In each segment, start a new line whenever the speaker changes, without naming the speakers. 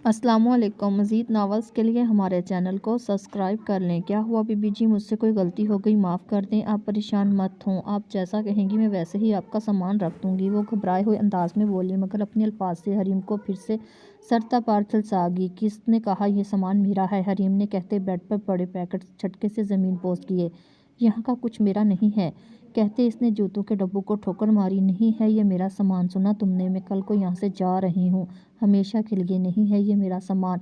السلام علیکم۔ مزید ناولز کے لیے ہمارے چینل کو سبسکرائب کر لیں۔ کیا ہوا بی بی جی، مجھ سے کوئی غلطی ہو گئی، معاف کر دیں۔ آپ پریشان مت ہوں، آپ جیسا کہیں گی میں ویسے ہی آپ کا سامان رکھ دوں گی، وہ گھبرائے ہوئے انداز میں بولی، مگر اپنے الفاظ سے حریم کو پھر سے سرتا پار جھلسا گئی۔ کس نے کہا یہ سامان میرا ہے؟ حریم نے کہتے بیڈ پر پڑے پیکٹ جھٹکے سے زمین پوز کیے۔ یہاں کا کچھ میرا نہیں ہے، کہتے اس نے جوتوں کے ڈبوں کو ٹھوکر ماری۔ نہیں ہے یہ میرا سامان، سنا تم نے؟ میں کل کو یہاں سے جا رہی ہوں، ہمیشہ کے لیے نہیں ہے یہ میرا سامان۔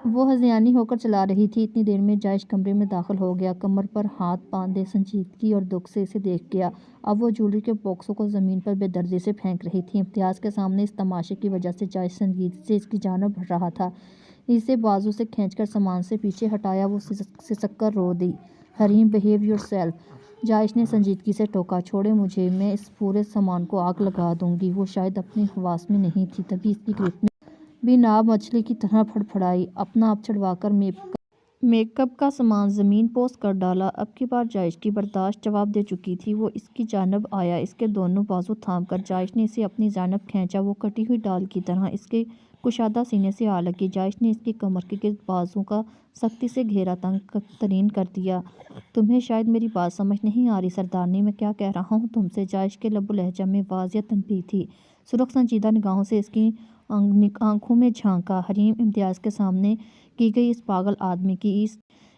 وہ ہذیانی ہو کر چلا رہی تھی۔ اتنی دیر میں جائش کمرے میں داخل ہو گیا، کمر پر ہاتھ باندھے سنجیدگی اور دکھ سے اسے دیکھ گیا۔ اب وہ جویلری کے باکسوں کو زمین پر بے دردی سے پھینک رہی تھی۔ امتیاز کے سامنے اس تماشے کی وجہ سے جائش سنجیدگی سے اس کی جانب بڑھ رہا تھا۔ اسے بازو سے کھینچ کر سامان سے پیچھے ہٹایا، وہ سسک کر رو دی۔ حریم، بہیو یور سیلف، جائش نے سنجیدگی سے ٹوکا۔ چھوڑیں مجھے، میں اس پورے سامان کو آگ لگا دوں گی۔ وہ شاید اپنے حواس میں نہیں تھی، تبھی اس کی گرفت میں بھی ناب مچھلی کی طرح پھڑپھڑائی۔ اپنا آپ چھڑوا کر میک اپ کا سامان زمین پوز کر ڈالا۔ اب کی بار جائش کی برداشت جواب دے چکی تھی۔ وہ اس کی جانب آیا، اس کے دونوں بازو تھام کر جائش نے اسے اپنی جانب کھینچا۔ وہ کٹی ہوئی ڈال کی طرح اس کے کشادہ سینے سے آ لگی۔ جائش نے اس کی کمر کے گرد بازوؤں کا سختی سے گھیرا تنگ ترین کر دیا۔ تمہیں شاید میری بات سمجھ نہیں آ رہی سردارنی، میں کیا کہہ رہا ہوں تم سے؟ جائش کے لب و لہجہ میں واضح تنبیہ تھی۔ سرخ سنجیدہ نگاہوں سے اس کی آنکھوں میں جھانکا۔ حریم، امتیاز کے سامنے کی گئی اس پاگل آدمی کی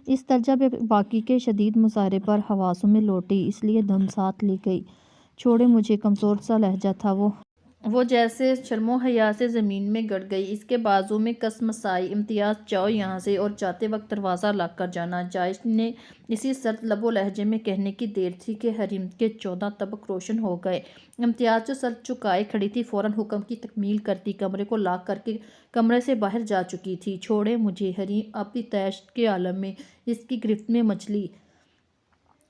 اس درجہ بے باکی کے شدید مظاہرے پر حواسوں میں لوٹی، اس لیے دم ساتھ لی گئی۔ چھوڑیں مجھے، کمزور سا لہجہ تھا وہ جیسے شرم و حیا سے زمین میں گڑ گئی۔ اس کے بازو میں کسمسائی۔ امتیاز، جاؤ یہاں سے، اور جاتے وقت دروازہ لاک کر جانا۔ جائش نے اسی سرد لب و لہجے میں کہنے کی دیر تھی کہ حریم کے 14 طبق روشن ہو گئے۔ امتیاز جو سر جھکائے کھڑی تھی، فوراً حکم کی تکمیل کرتی کمرے کو لاک کر کے کمرے سے باہر جا چکی تھی۔ چھوڑیں مجھے۔ حریم اپنی طیش کے عالم میں، اس کی گرفت میں مچلی۔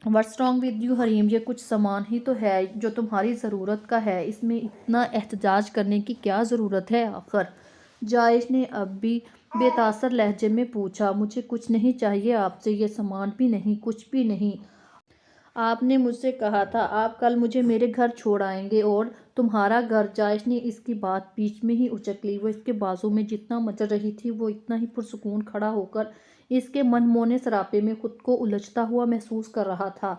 واٹس رانگ ود یو حریم، یہ کچھ سامان ہی تو ہے جو تمہاری ضرورت کا ہے، اس میں اتنا احتجاج کرنے کی کیا ضرورت ہے آخر؟ جائش نے اب بھی بے تاثر لہجے میں پوچھا۔ مجھے کچھ نہیں چاہیے آپ سے، یہ سامان بھی نہیں، کچھ بھی نہیں۔ آپ نے مجھ سے کہا تھا آپ کل مجھے میرے گھر چھوڑ آئیں گے، اور تمہارا گھر۔ جائش نے اس کی بات بیچ میں ہی اچک لی۔ وہ اس کے بازو میں جتنا مچل رہی تھی، وہ اتنا ہی پرسکون کھڑا ہو کر اس کے من مونے سراپے میں خود کو الجھتا ہوا محسوس کر رہا تھا۔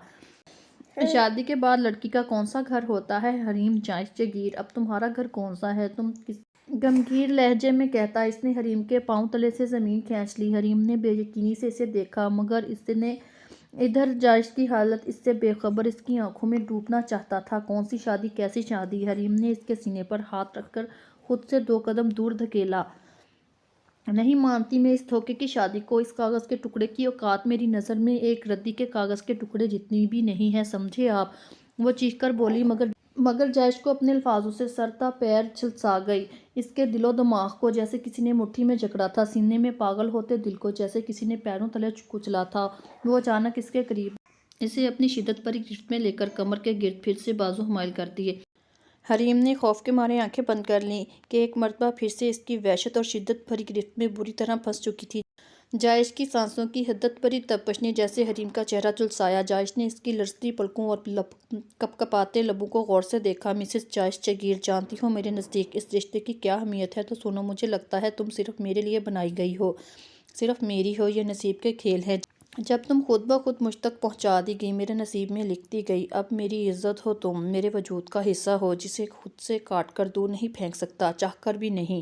شادی کے بعد لڑکی کا کون سا گھر ہوتا ہے حریم؟ جائش جگیر، اب تمہارا گھر کون سا ہے؟ تم کس گمگیر لہجے میں کہتا اس نے حریم کے پاؤں تلے سے زمین کھینچ لی۔ حریم نے بے یقینی سے اسے دیکھا، مگر اس نے ادھر جائش کی حالت اس سے بے خبر اس کی آنکھوں میں ڈوبنا چاہتا تھا۔ کون سی شادی، کیسی شادی؟ حریم نے اس کے سینے پر ہاتھ رکھ کر خود سے 2 قدم دور دھکیلا۔ نہیں مانتی میں اس دھوکے کی شادی کو، اس کاغذ کے ٹکڑے کی اوقات میری نظر میں ایک ردی کے کاغذ کے ٹکڑے جتنی بھی نہیں ہے، سمجھے آپ؟ وہ چیخ کر بولی، مگر جائش کو اپنے الفاظوں سے سر تا پیر جھلسا گئی۔ اس کے دل و دماغ کو جیسے کسی نے مٹھی میں جکڑا تھا، سینے میں پاگل ہوتے دل کو جیسے کسی نے پیروں تلے کچلا تھا۔ وہ اچانک اس کے قریب اسے اپنی شدت بھری گرفت میں لے کر کمر کے گرد پھر سے بازو حمائل کر دیے۔ حریم نے خوف کے مارے آنکھیں بند کر لیں کہ ایک مرتبہ پھر سے اس کی وحشت اور شدت بھری گرفت میں بری طرح پھنس چکی تھی۔ جائش کی سانسوں کی حدت بھری تپش نے جیسے حریم کا چہرہ جھلسایا۔ جائش نے اس کی لرزتی پلکوں اور کپکپاتے لبوں کو غور سے دیکھا۔ مسز جائش جگیر، جانتی ہو میرے نزدیک اس رشتے کی کیا اہمیت ہے؟ تو سنو، مجھے لگتا ہے تم صرف میرے لیے بنائی گئی ہو، صرف میری ہو۔ یہ نصیب کے کھیل ہیں۔ جب تم خود بخود مجھ تک پہنچا دی گئی، میرے نصیب میں لکھتی گئی۔ اب میری عزت ہو تم، میرے وجود کا حصہ ہو جسے خود سے کاٹ کر دور نہیں پھینک سکتا، چاہ کر بھی نہیں۔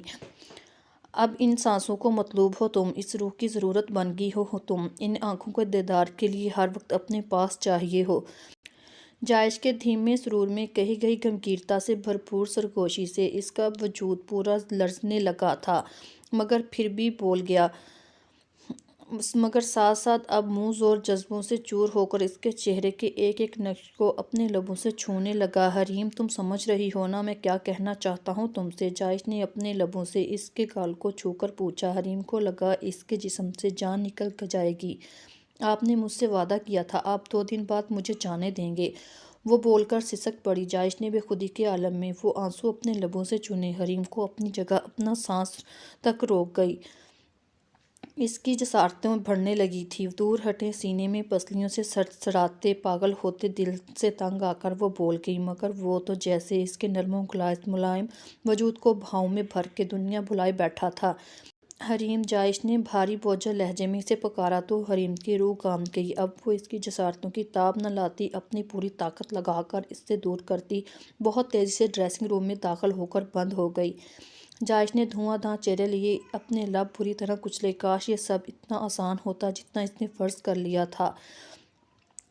اب ان سانسوں کو مطلوب ہو تم، اس روح کی ضرورت بن گئی ہو تم، ان آنکھوں کے دیدار کے لیے ہر وقت اپنے پاس چاہیے ہو۔ جائش کے دھیمے سرور میں کہی گئی گمگیرتا سے بھرپور سرگوشی سے اس کا وجود پورا لرزنے لگا تھا، مگر پھر بھی بول گیا، مگر ساتھ ساتھ اب منہ زور جذبوں سے چور ہو کر اس کے چہرے کے ایک ایک نقش کو اپنے لبوں سے چھونے لگا۔ حریم، تم سمجھ رہی ہو نا میں کیا کہنا چاہتا ہوں تم سے؟ جائش نے اپنے لبوں سے اس کے گال کو چھو کر پوچھا۔ حریم کو لگا اس کے جسم سے جان نکل جائے گی۔ آپ نے مجھ سے وعدہ کیا تھا آپ 2 دن بعد مجھے جانے دیں گے، وہ بول کر سسک پڑی۔ جائش نے بے خودی کے عالم میں وہ آنسو اپنے لبوں سے چنے۔ حریم کو اپنی جگہ اپنا سانس تک روک گئی، اس کی جسارتیں بڑھنے لگی تھی۔ دور ہٹے سینے میں پسلیوں سے سرسراتے پاگل ہوتے دل سے تنگ آ کر وہ بول گئی، مگر وہ تو جیسے اس کے نرم و ملائم وجود کو بہاؤں میں بھر کے دنیا بھلائے بیٹھا تھا۔ حریم، جائش نے بھاری بوجھل لہجے میں اسے پکارا تو حریم کی روح کانپ گئی۔ اب وہ اس کی جسارتوں کی تاب نہ لاتی، اپنی پوری طاقت لگا کر اس سے دور کرتی۔ بہت تیزی سے ڈریسنگ روم میں داخل ہو کر بند ہو گئی۔ جائش نے دھواں دھاں چہرے لیے اپنے لب بری طرح کچلے۔ کاش یہ سب اتنا آسان ہوتا جتنا اس نے فرض کر لیا تھا۔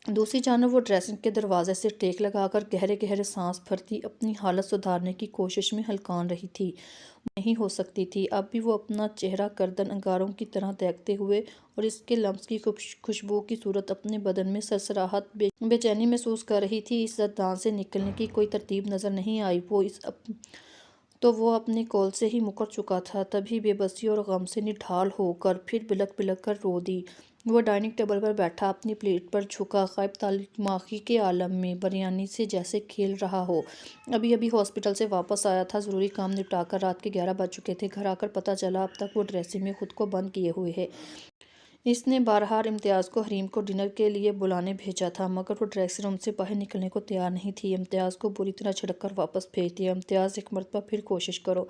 دوسری جانب وہ ڈریسنگ کے دروازے سے ٹیک لگا کر گہرے گہرے سانس بھرتی، اپنی حالت سدھارنے کی کوشش میں ہلکان رہی تھی۔ نہیں ہو سکتی تھی۔ اب بھی وہ اپنا چہرہ گردن انگاروں کی طرح دیکھتے ہوئے اور اس کے لمس کی خوشبو کی صورت اپنے بدن میں سرسراہٹ، بے چینی محسوس کر رہی تھی۔ اس زندان سے نکلنے کی کوئی ترتیب نظر نہیں آئی۔ تو وہ اپنے قول سے ہی مکر چکا تھا۔ تبھی بے بسی اور غم سے نڈھال ہو کر پھر بلک بلک کر رو دی۔ وہ ڈائننگ ٹیبل پر بیٹھا اپنی پلیٹ پر جھکا، غائب دماغی کے عالم میں بریانی سے جیسے کھیل رہا ہو۔ ابھی ابھی ہاسپٹل سے واپس آیا تھا، ضروری کام نپٹا کر رات کے 11 بج چکے تھے۔ گھر آ کر پتہ چلا اب تک وہ ڈریسنگ میں خود کو بند کیے ہوئے ہے۔ اس نے بہرحال امتیاز کو حریم کو ڈنر کے لیے بلانے بھیجا تھا، مگر وہ ڈریسنگ روم سے باہر نکلنے کو تیار نہیں تھی۔ امتیاز کو بری طرح جھڑک کر واپس بھیج دیا۔ امتیاز، ایک مرتبہ پھر کوشش کرو۔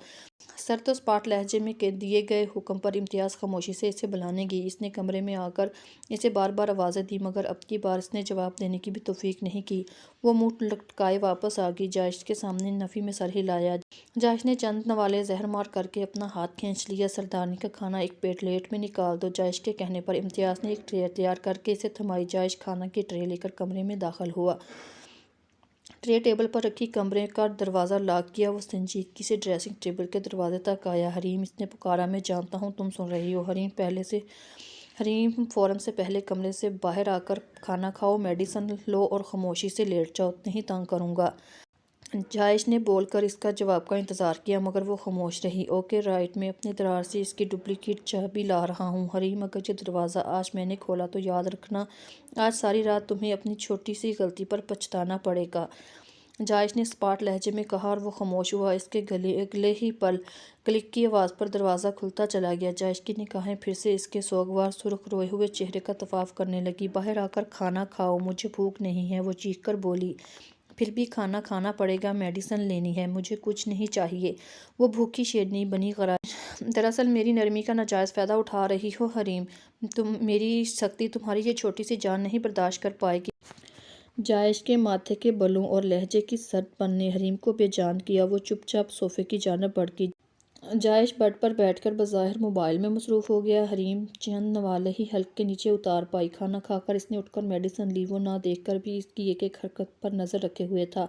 سرد و سپاٹ لہجے میں دیے گئے حکم پر امتیاز خاموشی سے اسے بلانے گئی۔ اس نے کمرے میں آ کر اسے بار بار آوازیں دیں، مگر اب کی بار اس نے جواب دینے کی بھی توفیق نہیں کی۔ وہ منہ لٹکائے واپس آ گئی۔ جائش کے سامنے نفی میں سر ہلایا۔ جائش نے چند نوالے زہر مار کرکے اپنا ہاتھ کھینچ لیا۔ سردارنی کا کھانا ایک پلیٹ میں نکال دو۔ جائش کے کہنے پر امتیاز نے ایک ٹرے تیار کرکے اسے تھمائی۔ جائش کھانا کی ٹرے لے کر کمرے میں داخل ہوا۔ ٹرے ٹیبل پر رکھی، کمرے کا دروازہ لاک کیا۔ وہ سنجیدگی سے ڈریسنگ ٹیبل کے دروازے تک آیا۔ حریم، اس نے پکارا، میں جانتا ہوں تم سن رہی ہو۔ حریم فوراً سے پہلے کمرے سے باہر آ کر کھانا کھاؤ، میڈیسن لو اور خاموشی سے لیٹ جاؤ، نہیں تنگ کروں گا۔ جائش نے بول کر اس کا جواب کا انتظار کیا، مگر وہ خاموش رہی۔ اوکے رائٹ، میں اپنے درار سے اس کی ڈپلیکیٹ چابی لا رہا ہوں۔ حریم، اگر یہ دروازہ آج میں نے کھولا تو یاد رکھنا آج ساری رات تمہیں اپنی چھوٹی سی غلطی پر پچھتانا پڑے گا۔ جائش نے سپاٹ لہجے میں کہا اور وہ خاموش ہوا۔ اس کے اگلے ہی پل کلک کی آواز پر دروازہ کھلتا چلا گیا۔ جائش کی نگاہیں پھر سے اس کے سوگوار سرخ روئے ہوئے چہرے کا طواف کرنے لگیں۔ باہر آ کر کھانا کھاؤ، مجھے بھوک نہیں ہے، وہ چیخ کر بولی۔ پھر بھی کھانا کھانا پڑے گا، میڈیسن لینی ہے، مجھے کچھ نہیں چاہیے، وہ بھوکی شیرنی بنی غرائب۔ دراصل میری نرمی کا ناجائز فائدہ اٹھا رہی ہو حریم، میری سختی تمہاری یہ چھوٹی سی جان نہیں برداشت کر پائے گی۔ جائش کے ماتھے کے بالوں اور لہجے کی سرد پن نے حریم کو بے جان کیا۔ وہ چپ چاپ صوفے کی جانب بڑھ گئی۔ جائش بیڈ پر بیٹھ کر بظاہر موبائل میں مصروف ہو گیا۔ حریم چند نوالے ہی حلق کے نیچے اتار پائی۔ کھانا کھا کر اس نے اٹھ کر میڈیسن لی۔ وہ نہ دیکھ کر بھی اس کی ایک ایک حرکت پر نظر رکھے ہوئے تھا۔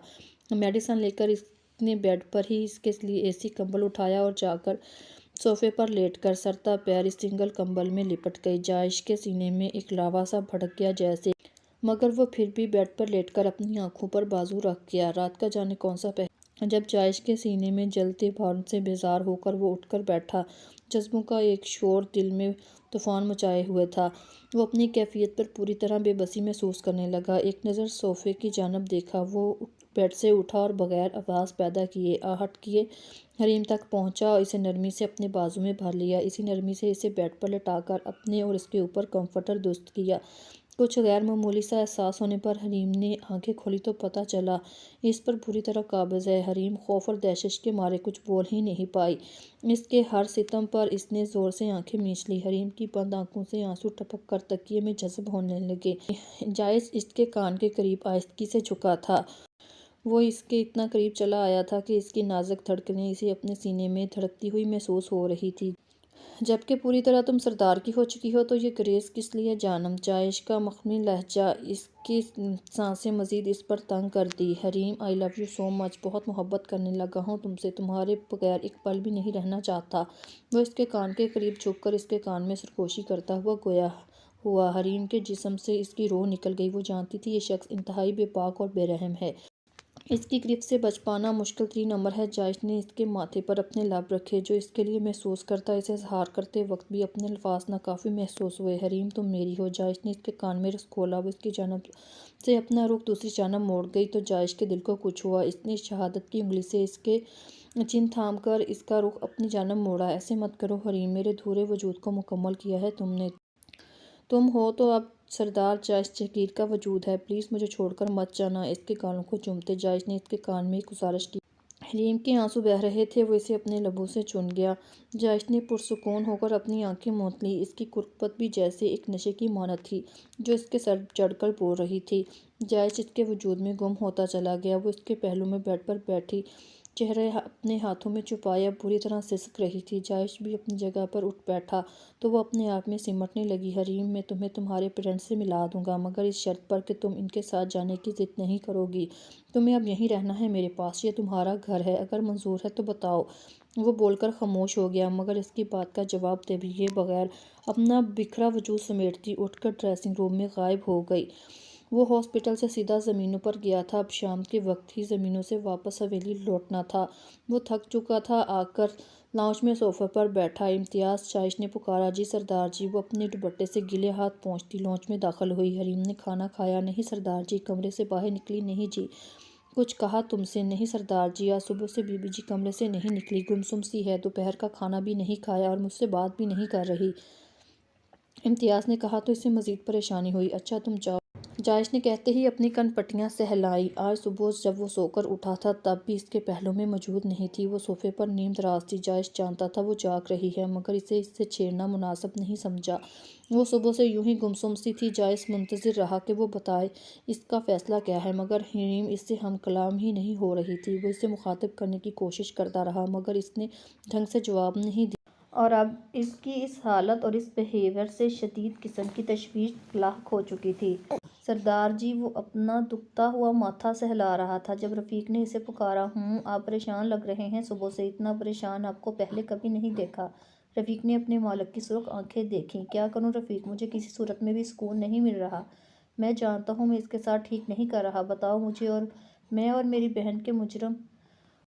میڈیسن لے کر اس نے بیڈ پر ہی اس کے لیے اے کمبل اٹھایا اور جا کر صوفے پر لیٹ کر سر تا پیر اس سنگل کمبل میں لپٹ گئی۔ جائش کے سینے میں ایک لاوا سا بھڑک گیا جیسے، مگر وہ پھر بھی بیڈ پر لیٹ کر اپنی آنکھوں پر بازو رکھ گیا۔ رات کا جانے کون سا پہر، جب جائش کے سینے میں جلتے بھون سے بیزار ہو کر وہ اٹھ کر بیٹھا، جذبوں کا ایک شور دل میں طوفان مچائے ہوئے تھا۔ وہ اپنی کیفیت پر پوری طرح بے بسی محسوس کرنے لگا۔ ایک نظر صوفے کی جانب دیکھا، وہ بیڈ سے اٹھا اور بغیر آواز پیدا کیے آہٹ کیے حریم تک پہنچا اور اسے نرمی سے اپنے بازو میں بھر لیا۔ اسی نرمی سے اسے بیڈ پر لٹا کر اپنے اور اس کے اوپر کمفرٹر درست کیا۔ کچھ غیر معمولی سا احساس ہونے پر حریم نے آنکھیں کھولی تو پتہ چلا اس پر بری طرح قابض ہے۔ حریم خوف اور دہشت کے مارے کچھ بول ہی نہیں پائی۔ اس کے ہر ستم پر اس نے زور سے آنکھیں مینچ لیں۔ حریم کی بند آنکھوں سے آنسو ٹپک کر تکیے میں جذب ہونے لگے۔ جائش اس کے کان کے قریب آہستگی سے جھکا تھا۔ وہ اس کے اتنا قریب چلا آیا تھا کہ اس کی نازک دھڑکنیں اسے اپنے سینے میں دھڑکتی ہوئی محسوس ہو رہی تھیں۔ جبکہ پوری طرح تم سردار کی ہو چکی ہو تو یہ گریز کس لیے جانم؟ جائش کا مخمل لہجہ اس کی سانسیں مزید اس پر تنگ کر دیں۔ حریم، آئی لو یو سو مچ، بہت محبت کرنے لگا ہوں تم سے، تمہارے بغیر ایک پل بھی نہیں رہنا چاہتا۔ وہ اس کے کان کے قریب جھک کر اس کے کان میں سرگوشی کرتا ہوا گویا ہوا۔ حریم کے جسم سے اس کی روح نکل گئی۔ وہ جانتی تھی یہ شخص انتہائی بے باک اور بے رحم ہے۔ اس کی گرفت سے بچ پانا مشکل ترین امر ہے۔ جائش نے اس کے ماتھے پر اپنے لب رکھے، جو اس کے لیے محسوس کرتا اسے اظہار کرتے وقت بھی اپنے الفاظ ناکافی محسوس ہوئے۔ حریم، تم میری ہو۔ جائش نے اس کے کان میں رس کھولا۔ وہ اس کی جانب سے اپنا رخ دوسری جانب موڑ گئی تو جائش کے دل کو کچھ ہوا۔ اس نے شہادت کی انگلی سے اس کے چن تھام کر اس کا رخ اپنی جانب موڑا۔ ایسے مت کرو حریم، میرے دھورے وجود کو مکمل کیا ہے تم نے۔ تم ہو تو اب سردار جائش جہانگیر کا وجود ہے۔ پلیز مجھے چھوڑ کر مت جانا۔ اس کے گالوں کو چومتے جائش نے اس کے کان میں ایک گزارش کی۔ حریم کے آنسو بہہ رہے تھے، وہ اسے اپنے لبوں سے چوم گیا۔ جائش نے پرسکون ہو کر اپنی آنکھیں موند لیں۔ اس کی کرپت بھی جیسے ایک نشے کی مانند تھی جو اس کے سر چڑھ کر بول رہی تھی۔ جائش اس کے وجود میں گم ہوتا چلا گیا۔ وہ اس کے پہلو میں بیڈ پر بیٹھی چہرہ اپنے ہاتھوں میں چھپایا بری طرح سسک رہی تھی۔ جائش بھی اپنی جگہ پر اٹھ بیٹھا تو وہ اپنے آپ میں سمٹنے لگی۔ حریم، میں تمہیں تمہارے پیرنٹس سے ملا دوں گا مگر اس شرط پر کہ تم ان کے ساتھ جانے کی ضد نہیں کرو گی۔ تمہیں اب یہیں رہنا ہے میرے پاس، یہ تمہارا گھر ہے، اگر منظور ہے تو بتاؤ۔ وہ بول کر خاموش ہو گیا مگر اس کی بات کا جواب دے دیے بغیر اپنا بکھرا وجود سمیٹتی اٹھ کر ڈریسنگ روم میں غائب ہو گئی۔ وہ ہاسپٹل سے سیدھا زمینوں پر گیا تھا۔ اب شام کے وقت ہی زمینوں سے واپس حویلی لوٹنا تھا۔ وہ تھک چکا تھا۔ آ کر لاؤنج میں صوفے پر بیٹھا امتیاز۔ جائش نے پکارا، جی سردار جی۔ وہ اپنے دوپٹے سے گیلے ہاتھ پوچھتی لاؤنج میں داخل ہوئی۔ حریم نے کھانا کھایا؟ نہیں سردار جی۔ کمرے سے باہر نکلی؟ نہیں جی۔ کچھ کہا تم سے؟ نہیں سردار جی، آج صبح سے بی بی جی کمرے سے نہیں نکلی، گمسم سی ہے، دوپہر کا کھانا بھی نہیں کھایا اور مجھ سے بات بھی نہیں کر رہی۔ امتیاز نے کہا تو اس سے مزید پریشانی ہوئی۔ اچھا تم جاؤ۔ جائش نے کہتے ہی اپنی کن پٹیاں سہلائیں۔ آج صبح جب وہ سو کر اٹھا تھا تب بھی اس کے پہلو میں موجود نہیں تھی۔ وہ صوفے پر نیم دراز تھی۔ جائش جانتا تھا وہ جاگ رہی ہے مگر اسے اس سے چھیڑنا مناسب نہیں سمجھا۔ وہ صبح سے یوں ہی گمسم سی تھی۔ جائش منتظر رہا کہ وہ بتائے اس کا فیصلہ کیا ہے مگر حریم اس سے ہم کلام ہی نہیں ہو رہی تھی۔ وہ اسے مخاطب کرنے کی کوشش کرتا رہا مگر اس نے ڈھنگ سے جواب نہیں دیا اور اب اس کی اس حالت اور اس بیہیوئر سے شدید قسم کی تشویش لاحق ہو چکی تھی۔ سردار جی، وہ اپنا دکھتا ہوا ماتھا سہلا رہا تھا جب رفیق نے اسے پکارا۔ آپ پریشان لگ رہے ہیں، صبح سے اتنا پریشان آپ کو پہلے کبھی نہیں دیکھا۔ رفیق نے اپنے مالک کی سرخ آنکھیں دیکھیں۔ کیا کروں رفیق، مجھے کسی صورت میں بھی سکون نہیں مل رہا۔ میں جانتا ہوں میں اس کے ساتھ ٹھیک نہیں کر رہا۔ بتاؤ مجھے اور میں اور میری بہن کے مجرم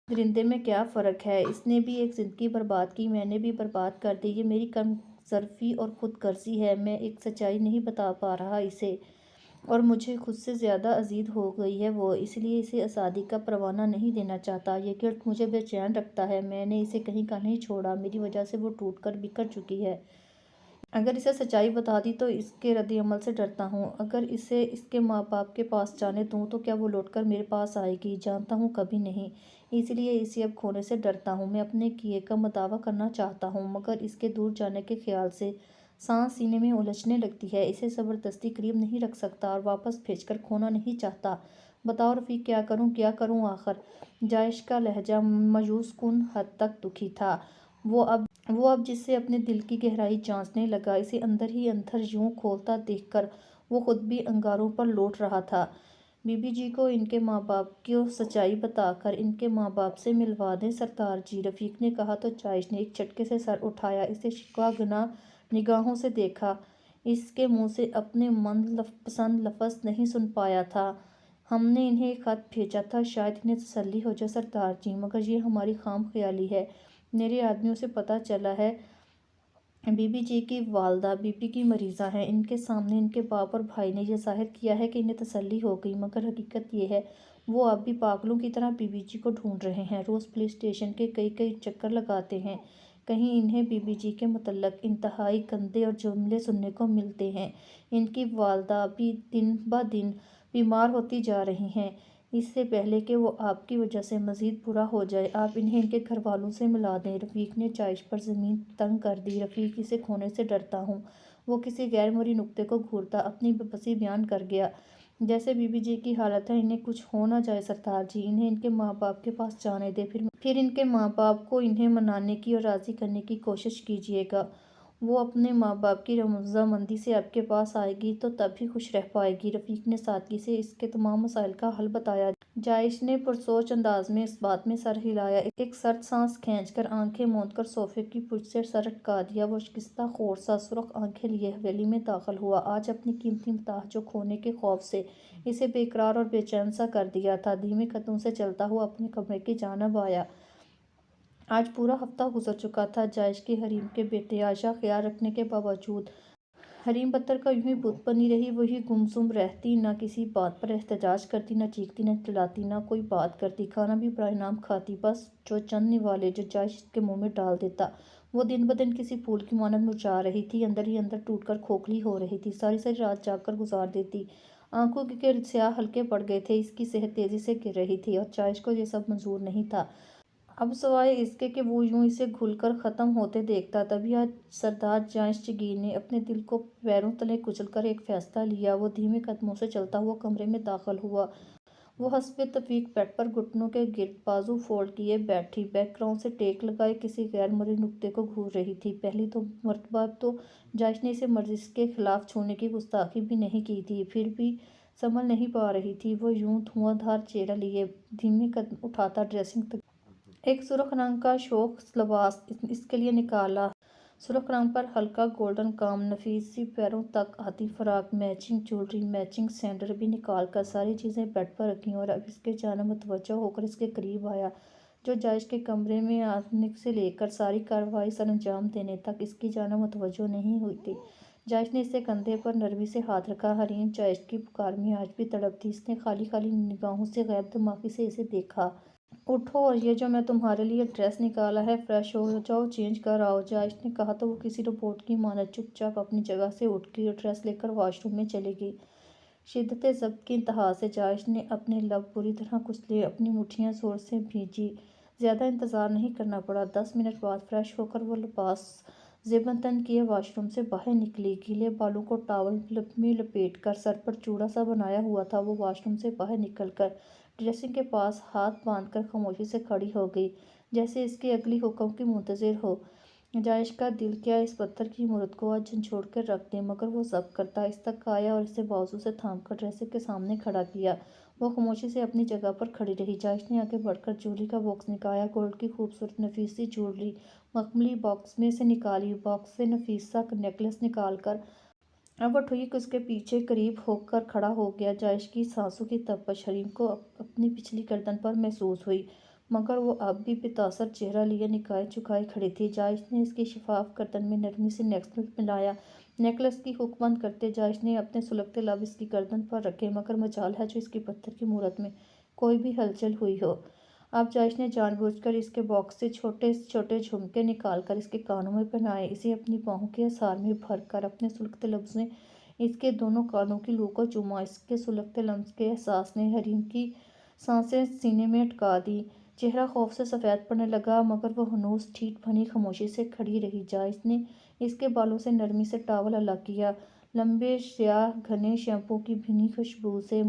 درندے میں کیا فرق ہے؟ اس نے بھی ایک زندگی برباد کی، میں نے بھی برباد کر دی۔ یہ میری کم ظرفی اور خود غرضی ہے۔ میں ایک سچائی نہیں بتا پا رہا اسے اور مجھے خود سے زیادہ عزیز ہو گئی ہے وہ، اس لیے اسے آزادی کا پروانہ نہیں دینا چاہتا۔ یہ گرد مجھے بے چین رکھتا ہے۔ میں نے اسے کہیں کا نہیں چھوڑا، میری وجہ سے وہ ٹوٹ کر بکھر چکی ہے۔ اگر اسے سچائی بتا دی تو اس کے رد عمل سے ڈرتا ہوں۔ اگر اسے اس کے ماں باپ کے پاس جانے دوں تو کیا وہ لوٹ کر میرے پاس آئے گی؟ جانتا ہوں کبھی نہیں۔ اس لیے اسے اب کھونے سے ڈرتا ہوں۔ میں اپنے کیے کا مداوع کرنا چاہتا ہوں مگر اس کے دور جانے کے خیال سے سانس سینے میں الجھنے لگتی ہے۔ اسے زبردستی قریب نہیں رکھ سکتا اور واپس بھیج کر کھونا نہیں چاہتا۔ بتاؤ رفیق، کیا کروں کیا کروں آخر؟ جائش کا لہجہ مایوس کن حد تک دکھی تھا۔ وہ اب جس سے اپنے دل کی گہرائی جانچنے لگا، اسے اندر ہی اندر یوں کھولتا دیکھ کر وہ خود بھی انگاروں پر لوٹ رہا تھا۔ بی بی جی کو ان کے ماں باپ کو سچائی بتا کر ان کے ماں باپ سے ملوا دیں سردار جی، رفیق نے کہا تو جائش نے ایک جھٹکے سے سر اٹھایا، اسے شکوہ گنا نگاہوں سے دیکھا۔ اس کے منہ سے اپنے من پسند لفظ نہیں سن پایا تھا۔ ہم نے انہیں ایک خط بھیجا تھا، شاید انہیں تسلی ہو جائے سردار جی، مگر یہ ہماری خام خیالی ہے۔ میرے آدمیوں سے پتہ چلا ہے بی بی جی کی والدہ بی پی کی مریضہ ہیں۔ ان کے سامنے ان کے باپ اور بھائی نے یہ ظاہر کیا ہے کہ انہیں تسلی ہو گئی مگر حقیقت یہ ہے وہ اب بھی پاگلوں کی طرح بی بی جی کو ڈھونڈ رہے ہیں۔ روز پولیس اسٹیشن کے کئی چکر لگاتے ہیں، کہیں انہیں بی بی جی کے متعلق انتہائی گندے اور جملے سننے کو ملتے ہیں۔ ان کی والدہ بھی دن بہ دن بیمار ہوتی جا رہی ہیں۔ اس سے پہلے کہ وہ آپ کی وجہ سے مزید برا ہو جائے، آپ انہیں ان کے گھر والوں سے ملا دیں۔ رفیق نے جائش پر زمین تنگ کر دی۔ رفیق، اسے کھونے سے ڈرتا ہوں۔ وہ کسی غیر موری نکتے کو گھورتا اپنی بے بسی بیان کر گیا۔ جیسے بی بی جی کی حالت ہے، انہیں کچھ ہو نہ جائے سردار جی، انہیں ان کے ماں باپ کے پاس جانے دیں، پھر ان کے ماں باپ کو انہیں منانے کی اور راضی کرنے کی کوشش کیجیے گا۔ وہ اپنے ماں باپ کی رضامندی سے آپ کے پاس آئے گی تو تب ہی خوش رہ پائے گی۔ رفیق نے سادگی سے اس کے تمام مسائل کا حل بتایا۔ جائش نے پرسوچ انداز میں اس بات میں سر ہلایا، ایک سرد سانس کھینچ کر آنکھیں موند کر صوفے کی پشت سے سر اٹکا دیا۔ وہ شکستہ خور سا سرخ آنکھیں لیے حویلی میں داخل ہوا۔ آج اپنی قیمتی متاع جو کھونے کے خوف سے اسے بے قرار اور بے چین سا کر دیا تھا، دھیمے قدموں سے چلتا ہوا اپنے کمرے کی جانب آیا۔ آج پورا ہفتہ گزر چکا تھا۔ جائش کی حریم کے بے تحاشا خیال رکھنے کے باوجود حریم پتر کا یوں ہی بت بنی رہی، وہی گمسم رہتی، نہ کسی بات پر احتجاج کرتی، نہ چیختی، نہ چلاتی، نہ کوئی بات کرتی، کھانا بھی برائے نام کھاتی، بس جو چند نوالے جو جائش اس کے منہ میں ڈال دیتا۔ وہ دن بدن کسی پھول کی مانند مرجھا رہی تھی، اندر ہی اندر ٹوٹ کر کھوکھلی ہو رہی تھی، ساری ساری رات جاگ کر گزار دیتی۔ آنکھوں کے گرد سیاہ حلقے پڑ گئے تھے، اس کی صحت تیزی سے گر رہی تھی اور جائش کو یہ سب منظور نہیں تھا۔ اب سوائے اس کے کہ وہ یوں اسے گھل کر ختم ہوتے دیکھتا، تبھی آج سردار جائشجگیر نے اپنے دل کو پیروں تلے کچل کر ایک فیصلہ لیا۔ وہ دھیمے قدموں سے چلتا ہوا کمرے میں داخل ہوا۔ وہ حسب اتفاق بیڈ پر گھٹنوں کے گرد بازو فولڈ کیے بیٹھی، بیک گراؤنڈ سے ٹیک لگائے کسی غیر مرئی نقطے کو گھور رہی تھی۔ پہلی دو مرتبہ تو جائش نے اسے مرضی کے خلاف چھونے کی گستاخی بھی نہیں کی تھی، پھر بھی سنبھل نہیں پا رہی تھی۔ وہ یوں دھواں دھار چہرہ لیے دھیمے قدم اٹھاتا ڈریسنگ تک ایک سرخ رنگ کا شوخ لباس اس کے لیے نکالا۔ سرخ رنگ پر ہلکا گولڈن کام، نفیس سی پیروں تک آتی فراق، میچنگ جولری، میچنگ سینڈل بھی نکال کر ساری چیزیں بیڈ پر رکھیں اور اب اس کی جانب متوجہ ہو کر اس کے قریب آیا، جو جائش کے کمرے میں آنے سے لے کر ساری کارروائی سر انجام دینے تک اس کی جانب متوجہ نہیں ہوئی تھی۔ جائش نے اسے کندھے پر نرمی سے ہاتھ رکھا۔ حریم جائش کی پکار میں آج بھی تڑپتی، اس نے خالی خالی نگاہوں سے غیر دماغی سے اسے دیکھا۔ اٹھو اور یہ جو میں تمہارے لیے ڈریس نکالا ہے، فریش ہو جاؤ، چینج کر آؤ، جائش نے کہا تو وہ کسی روبوٹ کی مانند چپ چاپ اپنی جگہ سے اٹھ گئی اور ڈریس لے کر واش روم میں چلی گئی۔ شدت ضبط کی انتہا سے جائش نے اپنے لب بری طرح کچلے، اپنی مٹھیاں زور سے بھینجی۔ زیادہ انتظار نہیں کرنا پڑا۔ 10 منٹ بعد فریش ہو کر وہ لباس زیباً تن کیے واش روم سے باہر نکلی۔ گیلے بالوں کو ٹاول میں لپیٹ کر سر پر چوڑا سا بنایا ہوا تھا، وہ واش روم سے باہر نکل کر ڈریسنگ کے پاس ہاتھ باندھ کر خاموشی سے کھڑی ہو گئی، جیسے اس کے اگلی حکم کی منتظر ہو۔ جائش کا دل کیا اس پتھر کی مورت کو آج جھنجھوڑ کر رکھ دے، مگر وہ ضبط کرتا اس تک آیا اور اسے بازو سے تھام کر ڈریسنگ کے سامنے کھڑا کیا۔ وہ خاموشی سے اپنی جگہ پر کھڑی رہی۔ جائش نے آگے بڑھ کر جویلری کا باکس نکالا، گولڈ کی خوبصورت نفیس سی جویلری مخملی باکس میں سے نکالی، باکس سے نفیس سا نیکلس نکال کر اب وہ ٹھیک اس کے پیچھے قریب ہو کر کھڑا ہو گیا۔ جائش کی سانسوں کی تپش حریم کو اپنی پچھلی گردن پر محسوس ہوئی، مگر وہ اب بھی بے تاثر چہرہ لیے نگاہیں جھکائے کھڑی تھی۔ جائش نے اس کی شفاف گردن میں نرمی سے نیکلس ملایا۔ نیکلس کی ہک بند کرتے جائش نے اپنے سلگتے لب اس کی گردن پر رکھے، مگر مجال ہے جو اس کی پتھر کی مورت میں کوئی بھی ہلچل ہوئی ہو۔ اب جائش نے جان بوجھ کر اس کے باکس سے چھوٹے چھوٹے جھمکے نکال کر اس کے کانوں میں پہنائے، اسے اپنی باہوں کے اثار میں بھر کر اپنے سلگتے لبوں سے اس کے دونوں کانوں کی لو کو چوما۔ اس کے سلگتے لمس کے احساس نے حریم کی سانسیں سینے میں اٹکا دیں۔ چہرہ خوف سے سفید پڑنے لگا، مگر وہ ہنوز ٹھیٹھ بھنی خاموشی سے کھڑی رہی۔ جائش نے اس کے بالوں سے نرمی سے ٹاول الگ کیا، لمبے سیاہ گھنے شیمپو کی بھنی خوشبو سے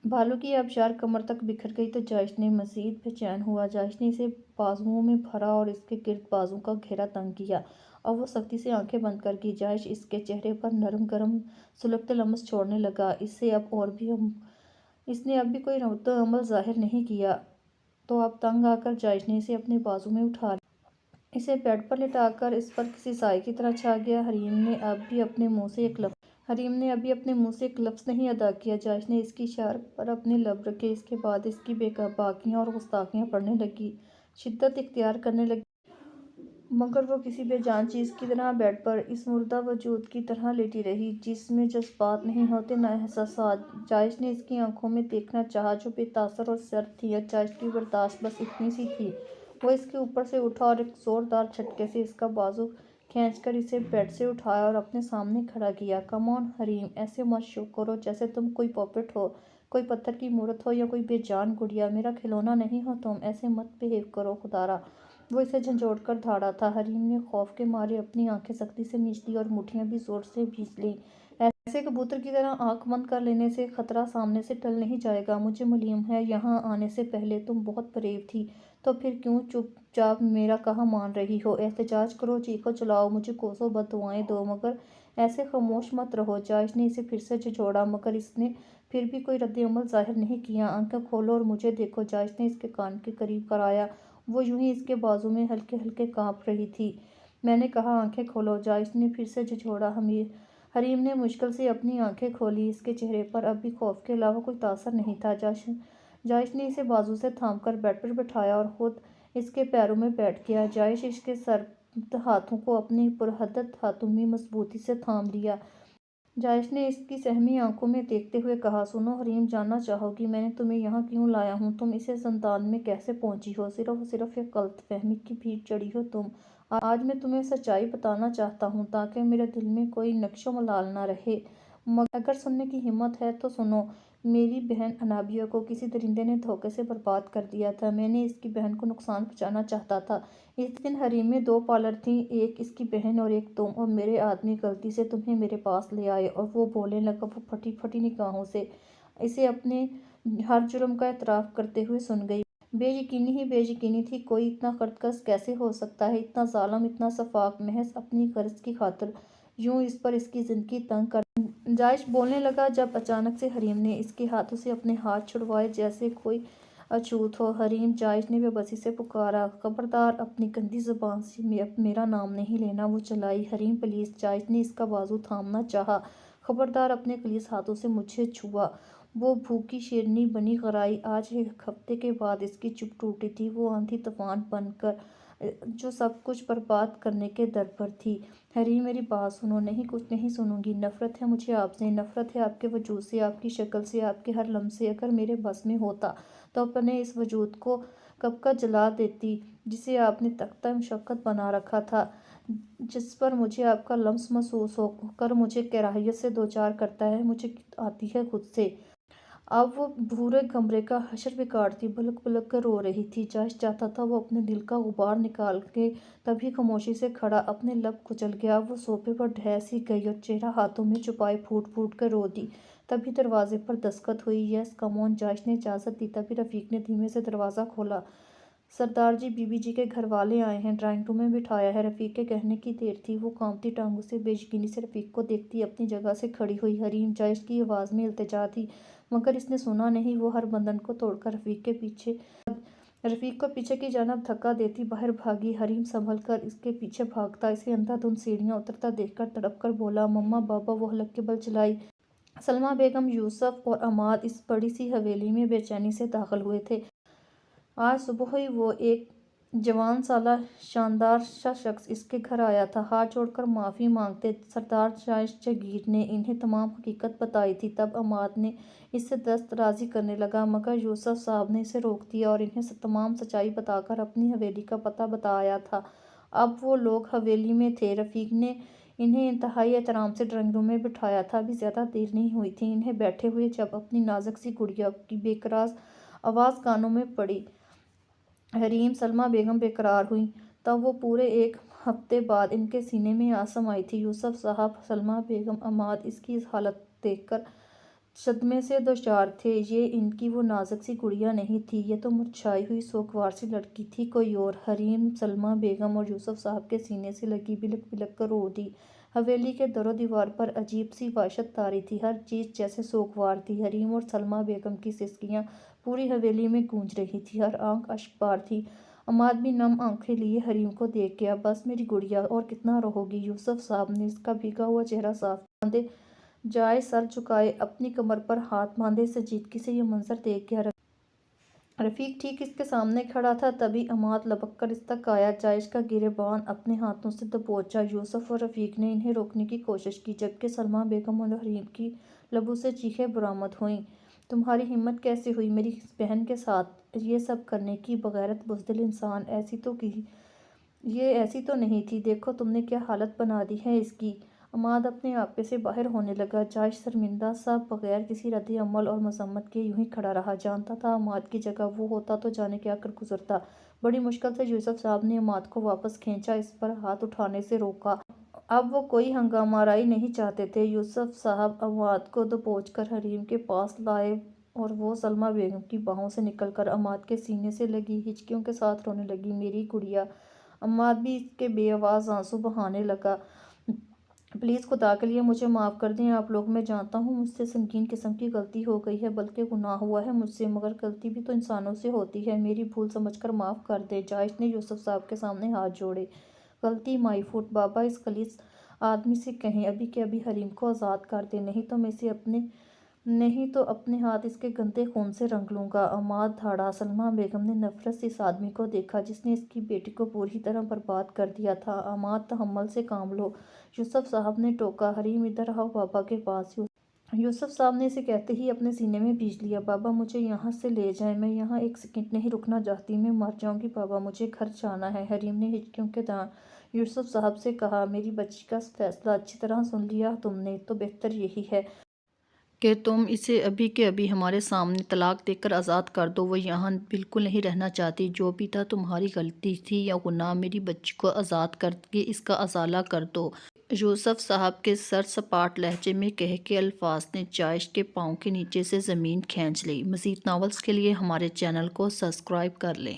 بالوں کی آبشار کمر تک بکھر گئی تو جائش نے مزید بے چین ہوا۔ جائش نے اسے بازوؤں میں بھرا اور اس کے گرد بازو کا گھیرا تنگ کیا اور وہ سختی سے آنکھیں بند کر گئی۔ جائش اس کے چہرے پر نرم گرم سلگتے لمس چھوڑنے لگا۔ اس نے اب بھی کوئی رد عمل ظاہر نہیں کیا تو اب تنگ آ کر جائش نے اسے اپنے بازو میں اٹھا لیا، اسے بیڈ پر لٹا کر اس پر کسی سائے کی طرح چھا گیا۔ حریم نے اب بھی اپنے منہ سے ایک لفظ نہیں ادا کیا۔ جائش نے اس کی اشارے پر اپنے لب رکھے، اس کے بعد اس کی بے باکیاں اور گستاخیاں پڑھنے لگی، شدت اختیار کرنے لگی، مگر وہ کسی بے جان چیز کی طرح بیڈ پر اس مردہ وجود کی طرح لیٹی رہی، جس میں جذبات نہیں ہوتے نہ احساسات۔ جائش نے اس کی آنکھوں میں دیکھنا چاہا جو بے تاثر اور سرد تھیں۔ جائش کی برداشت بس اتنی سی تھی۔ وہ اس کے اوپر سے اٹھا اور ایک زوردار جھٹکے سے اس کا بازو کھینچ کر اسے بیڈ سے اٹھایا اور اپنے سامنے کھڑا کیا۔ کم آن حریم، ایسے مت شو کرو جیسے تم کوئی پپٹ ہو، کوئی پتھر کی مورت ہو یا کوئی بے جان گڑیا، میرا کھلونا نہیں ہو تم، ایسے مت بہیو کرو خدارا۔ وہ اسے جھنجھوڑ کر دھاڑا تھا۔ حریم نے خوف کے مارے اپنی آنکھیں سختی سے مینچ لیں اور مٹھیاں بھی زور سے بھینج لیں۔ ایسے کبوتر کی طرح آنکھ بند کر لینے سے خطرہ سامنے سے ٹل نہیں جائے گا۔ مجھے معلوم ہے یہاں آنے سے پہلے تم بہت بریو تھی، تو پھر کیوں چپ چاپ میرا کہا مان رہی ہو؟ احتجاج کرو، چیخو چلاؤ، مجھے کوسوں بد دعائیں دو، مگر ایسے خاموش مت رہو۔ جائش نے اسے پھر سے جھنجھوڑا، مگر اس نے پھر بھی کوئی رد عمل ظاہر نہیں کیا۔ آنکھیں کھولو اور مجھے دیکھو، جائش نے اس کے کان کے قریب کرایا۔ وہ یوں ہی اس کے بازو میں ہلکے ہلکے کانپ رہی تھی۔ میں نے کہا آنکھیں کھولو، جائش نے پھر سے جھنجھوڑا۔ حریم نے مشکل سے اپنی آنکھیں کھولیں، اس کے چہرے پر اب بھی خوف کے علاوہ کوئی تاثر نہیں تھا۔ جائش نے اسے بازو سے تھام کر بیڈ پر بٹھایا اور خود اس کے پیروں میں بیٹھ گیا۔ جائش اس کے سرد ہاتھوں کو اپنی پرحدت ہاتھوں میں مضبوطی سے تھام لیا۔ جائش نے اس کی سہمی آنکھوں میں دیکھتے ہوئے کہا، سنو حریم، جاننا چاہو گی میں نے تمہیں یہاں کیوں لایا ہوں؟ تم اس زندان میں کیسے پہنچی ہو؟ صرف ایک غلط فہمی کی بھیڑ چڑھی ہو تم۔ آج میں تمہیں سچائی بتانا چاہتا ہوں تاکہ میرے دل میں کوئی نقش و ملال نہ رہے، مگر اگر سننے کی ہمت ہے تو سنو۔ میری بہن انابیہ کو کسی درندے نے دھوکے سے برباد کر دیا تھا۔ میں نے اس کی بہن کو نقصان پہنچانا چاہتا تھا۔ اس دن حریم میں 2 پالر تھیں، ایک اس کی بہن اور ایک تم، اور میرے آدمی غلطی سے تمہیں میرے پاس لے آئے۔ اور وہ بولنے لگا، وہ پھٹی پھٹی نگاہوں سے اسے اپنے ہر جرم کا اعتراف کرتے ہوئے سن گئی۔ بے یقینی ہی بے یقینی تھی، کوئی اتنا خردکش کیسے ہو سکتا ہے، اتنا ظالم، اتنا سفاک، محض اپنی غرض کی خاطر یوں اس پر اس کی زندگی تنگ کر۔ جائش بولنے لگا جب اچانک سے حریم نے اس کے ہاتھوں سے اپنے ہاتھ چھڑوائے جیسے کوئی اچھوت ہو۔ حریم، جائش نے بے بسی سے پکارا، خبردار، اپنی گندی زبان سے میرا نام نہیں لینا۔ وہ چلائی، حریم پلیز۔ جائش نے اس کا بازو تھامنا چاہا، خبردار، اپنے خلیص ہاتھوں سے مجھے چھوا۔ وہ بھوکی شیرنی بنی غرائی، آج 1 ہفتے کے بعد اس کی چپ ٹوٹی تھی، وہ آندھی طوفان بن کر جو سب کچھ برباد کرنے کے در پر تھی۔ حریم، میری بات سنو۔ نہیں، کچھ نہیں سنوں گی۔ نفرت ہے مجھے آپ سے، نفرت ہے آپ کے وجود سے، آپ کی شکل سے، آپ کے ہر لمس سے۔ اگر میرے بس میں ہوتا تو اپنے اس وجود کو کب کا جلا دیتی جسے آپ نے تختہ مشقت بنا رکھا تھا، جس پر مجھے آپ کا لمس محسوس ہو کر مجھے کراہیت سے دوچار کرتا ہے، مجھے آتی ہے خود سے۔ اب وہ بھورے کمرے کا حشر بگاڑتی بلک بلک کر رو رہی تھی۔ جائش چاہتا تھا وہ اپنے دل کا غبار نکال کے تبھی خاموشی سے کھڑا، اپنے لب کچل گیا۔ وہ صوفے پر ڈھہ سی گئی اور چہرہ ہاتھوں میں چھپائے پھوٹ پھوٹ کر رو دی۔ تبھی دروازے پر دستخط ہوئی۔ یس کم آن۔ جائش نے اجازت دی، تبھی رفیق نے دھیمے سے دروازہ کھولا۔ سردار جی، بی بی جی کے گھر والے آئے ہیں، ڈرائنگ روم میں بٹھایا ہے۔ رفیق کے کہنے کی دیر تھی، وہ کانپتی ٹانگوں سے بے یقینی سے رفیق کو دیکھتی اپنی جگہ سے کھڑی ہوئی۔ حریم، جائش کی آواز میں التجا تھی، مگر اس نے سنا نہیں۔ وہ ہر بندھن کو توڑ کر رفیق کو پیچھے کی جانب دھکا دیتی باہر بھاگی۔ حریم سنبھل کر اس کے پیچھے بھاگتا، اسے اندھا دھند سیڑھیاں اترتا دیکھ کر تڑپ کر بولا، مما، بابا۔ وہ حلق کے بل چلائی۔ سلمیٰ بیگم، یوسف اور عماد اس بڑی سی حویلی میں بے چینی سے داخل ہوئے تھے۔ آج صبح ہی وہ ایک جوان سالہ شاندار سا شخص اس کے گھر آیا تھا، ہاتھ جوڑ کر معافی مانگتے۔ سردار جائش جگیر نے انہیں تمام حقیقت بتائی تھی۔ تب عماد نے اس سے دست درازی کرنے لگا، مگر یوسف صاحب نے اسے روک دیا اور انہیں تمام سچائی بتا کر اپنی حویلی کا پتہ بتایا تھا۔ اب وہ لوگ حویلی میں تھے۔ رفیق نے انہیں انتہائی احترام سے ڈرائنگ روم میں بٹھایا تھا۔ ابھی زیادہ دیر نہیں ہوئی تھی انہیں بیٹھے ہوئے جب اپنی نازک سی گڑیا کی بے قرار آواز کانوں میں پڑی۔ حریم، سلمیٰ بیگم بے قرار ہوئیں۔ تب وہ پورے 1 ہفتے بعد ان کے سینے میں آ سمائی تھی۔ یوسف صاحب، سلمیٰ بیگم، عماد اس کی حالت دیکھ کر صدمے سے دوچار تھے۔ یہ ان کی وہ نازک سی گڑیا نہیں تھی، یہ تو مرجھائی ہوئی سوگوار سی لڑکی تھی، کوئی اور۔ حریم، سلمیٰ بیگم اور یوسف صاحب کے سینے سے لگی بلک بلک کر رو دی۔ حویلی کے در و دیوار پر عجیب سی وحشت طاری تھی، ہر چیز جیسے سوگوار تھی۔ حریم اور سلمیٰ بیگم کی سسکیاں پوری حویلی میں گونج رہی تھیں، ہر آنکھ اشک بار تھی۔ عماد بھی نم آنکھیں لیے حریم کو دیکھ گیا۔ بس میری گڑیا، اور کتنا روؤ گی؟ یوسف صاحب نے اس کا بھیگا ہوا چہرہ صاف کیا۔ جائش سر جھکائے اپنی کمر پر ہاتھ باندھے سنجیدگی سے یہ منظر دیکھ گیا۔ رفیق ٹھیک اس کے سامنے کھڑا تھا، تبھی عماد لپک کر اس تک آیا، جائش کا گریباں اپنے ہاتھوں سے دبوچا۔ یوسف اور رفیق نے انہیں روکنے کی کوشش کی، جبکہ سلمیٰ بیگم اور حریم کی لبوں سے چیخیں برآمد ہوئیں۔ تمہاری ہمت کیسے ہوئی میری بہن کے ساتھ یہ سب کرنے کی، بغیرت بزدل انسان! یہ ایسی تو نہیں تھی، دیکھو تم نے کیا حالت بنا دی ہے اس کی۔ عماد اپنے آپے سے باہر ہونے لگا۔ جائش شرمندہ سا بغیر کسی رد عمل اور مذمت کے یوں ہی کھڑا رہا۔ جانتا تھا عماد کی جگہ وہ ہوتا تو جانے کیا کر گزرتا۔ بڑی مشکل سے یوسف صاحب نے عماد کو واپس کھینچا، اس پر ہاتھ اٹھانے سے روکا۔ اب وہ کوئی ہنگامہ آرائی نہیں چاہتے تھے۔ یوسف صاحب عماد کو دبوچ کر حریم کے پاس لائے اور وہ سلمیٰ بیگم کی باہوں سے نکل کر عماد کے سینے سے لگی ہچکیوں کے ساتھ رونے لگی، میری گڑیا۔ عماد بھی اس کے بے آواز آنسو بہانے لگا۔ پلیز خدا کے لیے مجھے معاف کر دیں آپ لوگ، میں جانتا ہوں مجھ سے سنگین قسم کی غلطی ہو گئی ہے، بلکہ گناہ ہوا ہے مجھ سے، مگر غلطی بھی تو انسانوں سے ہوتی ہے، میری بھول سمجھ کر معاف کر دیں۔ جائش نے یوسف صاحب کے سامنے ہاتھ جوڑے۔ غلطی مائی فوٹ، بابا اس خلیص آدمی سے کہیں ابھی کے ابھی حریم کو آزاد کر دے، نہیں تو اپنے ہاتھ اس کے گندے خون سے رنگ لوں گا۔ عماد دھاڑا۔ سلمیٰ بیگم نے نفرت سے اس آدمی کو دیکھا جس نے اس کی بیٹی کو بری طرح برباد کر دیا تھا۔ عماد، تحمل سے کام لو، یوسف صاحب نے ٹوکا۔ حریم، ادھر آؤ بابا کے پاس۔ یوسف صاحب نے اسے کہتے ہی اپنے سینے میں بھیج لیا۔ بابا مجھے یہاں سے لے جائیں، میں یہاں 1 سیکنڈ نہیں رکنا چاہتی، میں مر جاؤں گی بابا، مجھے گھر جانا ہے۔ حریم نے ہچکیوں کے درمیان یوسف صاحب سے کہا، میری بچی کا فیصلہ اچھی طرح سن لیا تم نے؟ تو بہتر یہی ہے کہ تم اسے ابھی کے ابھی ہمارے سامنے طلاق دے کر آزاد کر دو، وہ یہاں بالکل نہیں رہنا چاہتی، جو بھی تھا تمہاری غلطی تھی یا گناہ، میری بچی کو آزاد کر کے اس کا ازالہ کر دو۔ یوسف صاحب کے سر سپاٹ لہجے میں کہہ کے الفاظ نے جائش کے پاؤں کے نیچے سے زمین کھینچ لی۔ مزید ناولز کے لیے ہمارے چینل کو سبسکرائب کر لیں۔